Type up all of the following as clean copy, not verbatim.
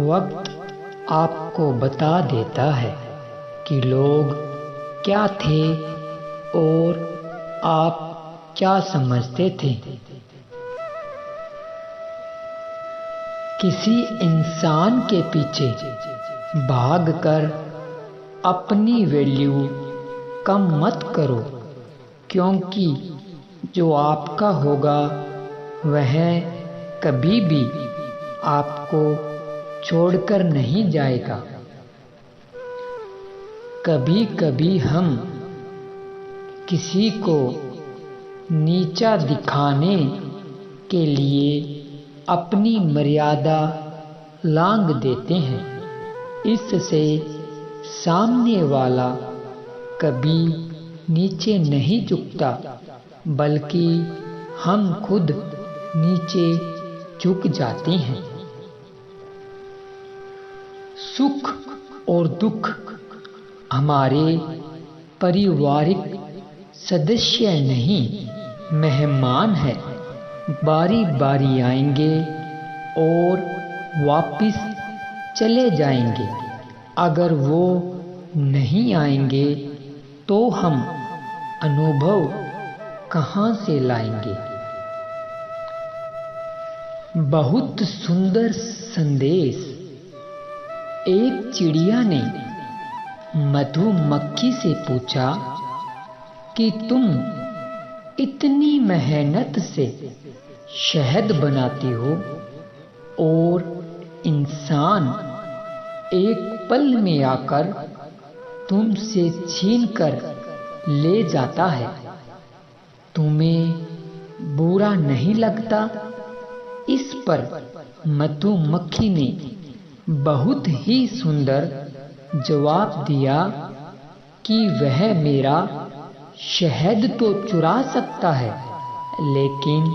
वक्त आपको बता देता है कि लोग क्या थे और आप क्या समझते थे। किसी इंसान के पीछे भागकर अपनी वैल्यू कम मत करो, क्योंकि जो आपका होगा वह कभी भी आपको छोड़कर नहीं जाएगा। कभी कभी हम किसी को नीचा दिखाने के लिए अपनी मर्यादा लांघ देते हैं। इससे सामने वाला कभी नीचे नहीं झुकता, बल्कि हम खुद नीचे झुक जाते हैं। सुख और दुख हमारे पारिवारिक सदस्य नहीं, मेहमान है। बारी बारी आएंगे और वापिस चले जाएंगे। अगर वो नहीं आएंगे तो हम अनुभव कहाँ से लाएंगे। बहुत सुंदर संदेश। एक चिड़िया ने मधुमक्खी से पूछा कि तुम इतनी मेहनत से शहद बनाती हो और इंसान एक पल में आकर तुमसे छीनकर ले जाता है, तुम्हें बुरा नहीं लगता? इस पर मधुमक्खी ने बहुत ही सुंदर जवाब दिया कि वह मेरा शहद तो चुरा सकता है, लेकिन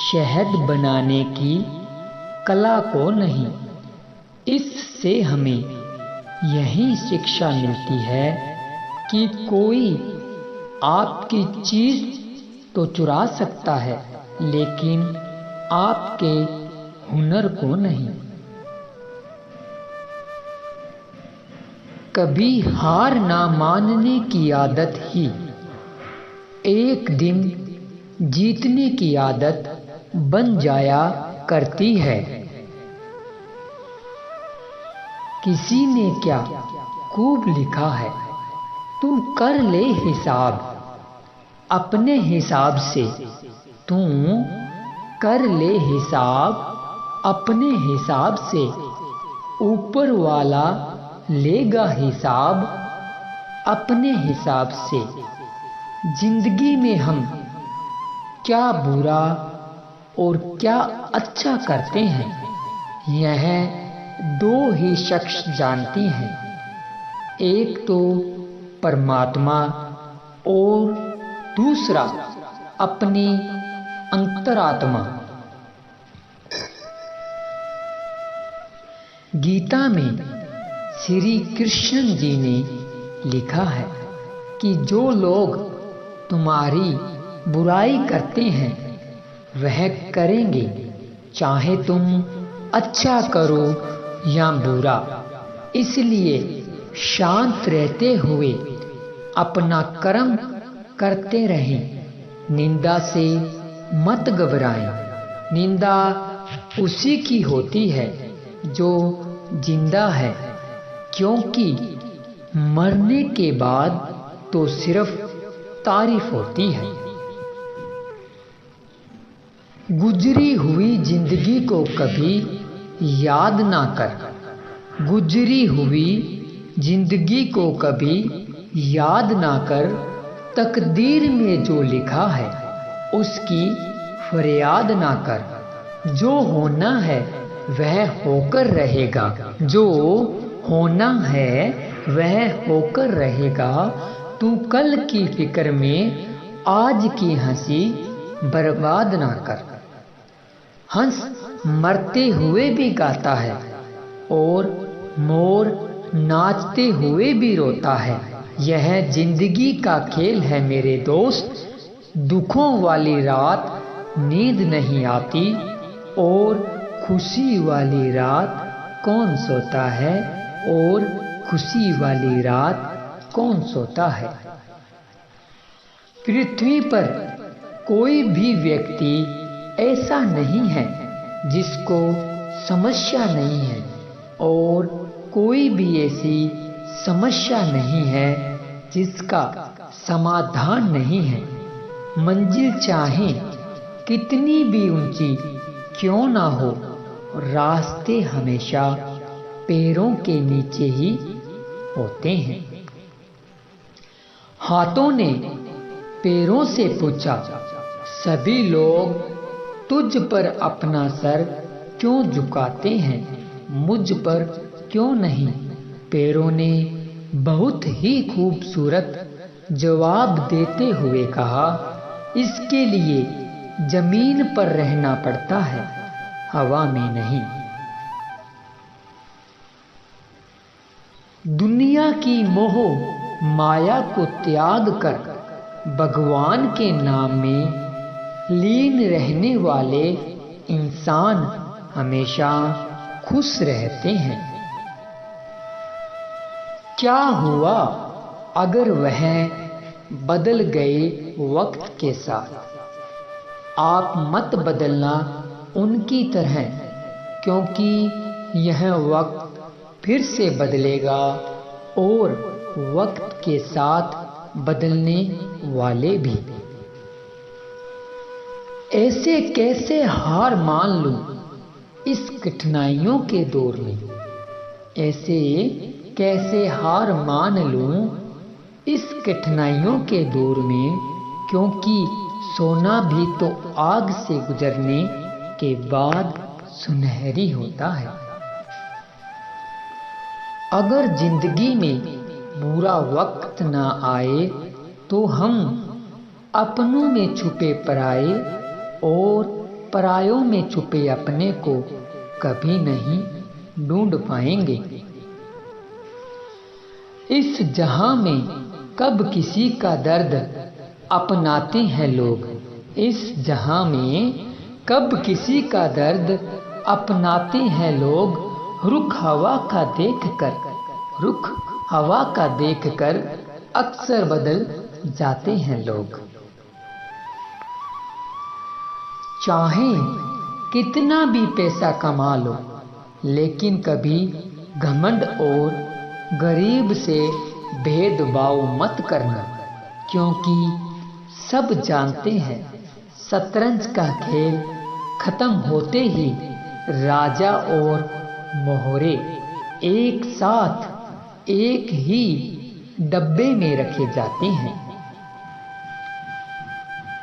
शहद बनाने की कला को नहीं। इससे हमें यही शिक्षा मिलती है कि कोई आपकी चीज तो चुरा सकता है, लेकिन आपके हुनर को नहीं। कभी हार ना मानने की आदत ही एक दिन जीतने की आदत बन जाया करती है। किसी ने क्या खूब लिखा है, तुम कर ले हिसाब अपने हिसाब से, तू कर ले हिसाब अपने हिसाब से, ऊपर वाला लेगा हिसाब अपने हिसाब से। जिंदगी में हम क्या बुरा और क्या अच्छा करते हैं, यह दो ही शख्स जानते हैं, एक तो परमात्मा और दूसरा अपनी अंतरात्मा। गीता में श्री कृष्ण जी ने लिखा है कि जो लोग तुम्हारी बुराई करते हैं वह करेंगे, चाहे तुम अच्छा करो या बुरा। इसलिए शांत रहते हुए अपना कर्म करते रहें। निंदा से मत घबराएं। निंदा उसी की होती है जो जिंदा है, क्योंकि मरने के बाद तो सिर्फ तारीफ होती है। गुजरी हुई जिंदगी को कभी याद ना कर। गुजरी हुई जिंदगी को कभी याद ना कर। तकदीर में जो लिखा है उसकी फरियाद ना कर। जो होना है वह होकर रहेगा। जो होना है वह होकर रहेगा। तू कल की फिक्र में आज की हंसी बर्बाद ना कर। हंस मरते हुए भी गाता है और मोर नाचते हुए भी रोता है। यह जिंदगी का खेल है मेरे दोस्त। दुखों वाली रात नींद नहीं आती और खुशी वाली रात कौन सोता है और खुशी वाली रात कौन सोता है। पृथ्वी पर कोई भी व्यक्ति ऐसा नहीं है जिसको समस्या नहीं है, और कोई भी ऐसी समस्या नहीं है जिसका समाधान नहीं है। मंजिल चाहे कितनी भी ऊंची क्यों ना हो, रास्ते हमेशा पैरों के नीचे ही होते हैं। हाथों ने पैरों से पूछा, सभी लोग तुझ पर अपना सर क्यों झुकाते हैं, मुझ पर क्यों नहीं। पैरों ने बहुत ही खूबसूरत जवाब देते हुए कहा, इसके लिए जमीन पर रहना पड़ता है, हवा में नहीं। दुनिया की मोह माया को त्याग कर भगवान के नाम में लीन रहने वाले इंसान हमेशा खुश रहते हैं। क्या हुआ अगर वह बदल गए वक्त के साथ? आप मत बदलना उनकी तरह, क्योंकि यह वक्त फिर से बदलेगा और वक्त के साथ बदलने वाले भी। ऐसे कैसे हार मान लूं इस कठिनाइयों के दौर में, ऐसे कैसे हार मान लूं इस कठिनाइयों के दौर में, क्योंकि सोना भी तो आग से गुजरने के बाद सुनहरी होता है। अगर जिंदगी में बुरा वक्त ना आए तो हम अपनों में छुपे पराए और परायों में छुपे अपने को कभी नहीं ढूंढ पाएंगे। इस जहां में कब किसी का दर्द अपनाते हैं लोग, इस जहां में कब किसी का दर्द अपनाते हैं लोग। रुख हवा का देखकर अक्सर बदल जाते हैं लोग। चाहे कितना भी पैसा कमा लो, लेकिन कभी घमंड और गरीब से भेदभाव मत करना, क्योंकि सब जानते हैं शतरंज का खेल खत्म होते ही राजा और मोहरे एक साथ एक ही डब्बे में रखे जाते हैं।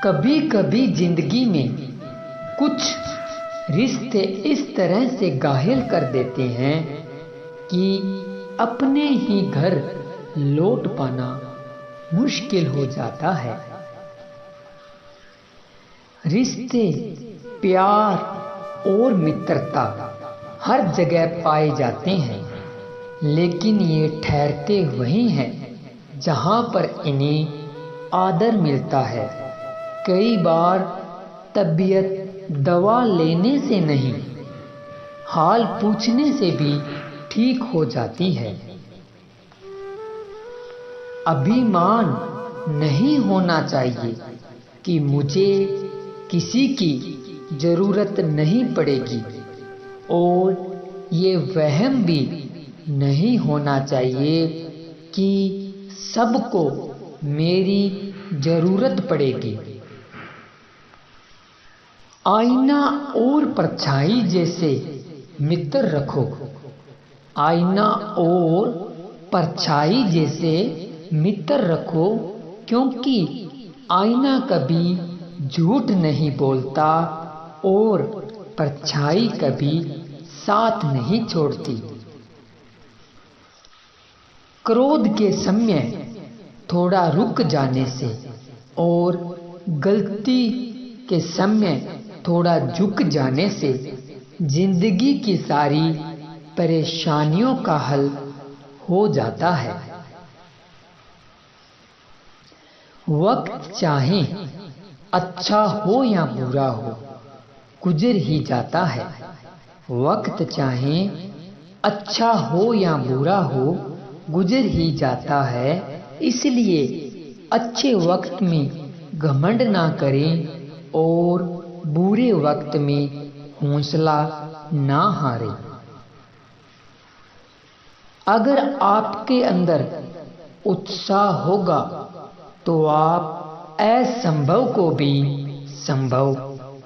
कभी कभी जिंदगी में कुछ रिश्ते इस तरह से घायल कर देते हैं कि अपने ही घर लौट पाना मुश्किल हो जाता है। रिश्ते, प्यार और मित्रता हर जगह पाए जाते हैं, लेकिन ये ठहरते वहीं हैं जहां पर इन्हें आदर मिलता है। कई बार तबीयत दवा लेने से नहीं, हाल पूछने से भी ठीक हो जाती है। अभिमान नहीं होना चाहिए कि मुझे किसी की जरूरत नहीं पड़ेगी, और ये वहम भी नहीं होना चाहिए कि सबको मेरी जरूरत पड़ेगी। आईना और परछाई जैसे मित्र रखो, आईना और परछाई जैसे मित्र रखो, क्योंकि आईना कभी झूठ नहीं बोलता और परछाई कभी साथ नहीं छोड़ती। क्रोध के समय थोड़ा रुक जाने से और गलती के समय थोड़ा झुक जाने से जिंदगी की सारी परेशानियों का हल हो जाता है। वक्त चाहे अच्छा हो या बुरा हो, गुजर ही जाता है। वक्त चाहे अच्छा हो या बुरा हो गुजर ही जाता है, इसलिए अच्छे वक्त में घमंड ना करें और बुरे वक्त में हौसला ना हारें। अगर आपके अंदर उत्साह होगा तो आप असंभव को भी संभव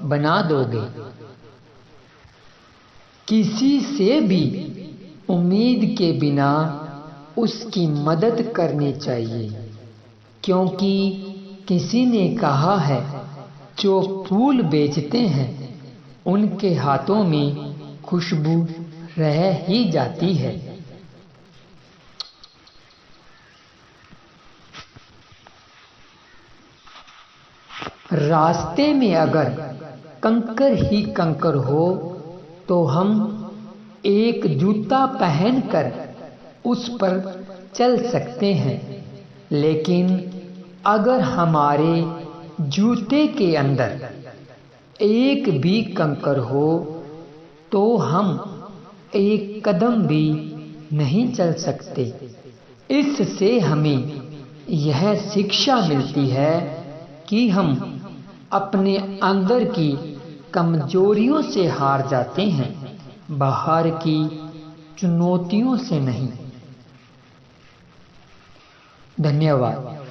बना दोगे। किसी से भी उम्मीद के बिना उसकी मदद करनी चाहिए, क्योंकि किसी ने कहा है जो फूल बेचते हैं उनके हाथों में खुशबू रह ही जाती है। रास्ते में अगर कंकर ही कंकर हो तो हम एक जूता पहनकर उस पर चल सकते हैं, लेकिन अगर हमारे जूते के अंदर एक भी कंकर हो तो हम एक कदम भी नहीं चल सकते। इससे हमें यह शिक्षा मिलती है कि हम अपने अंदर की कमजोरियों से हार जाते हैं, बाहर की चुनौतियों से नहीं। धन्यवाद।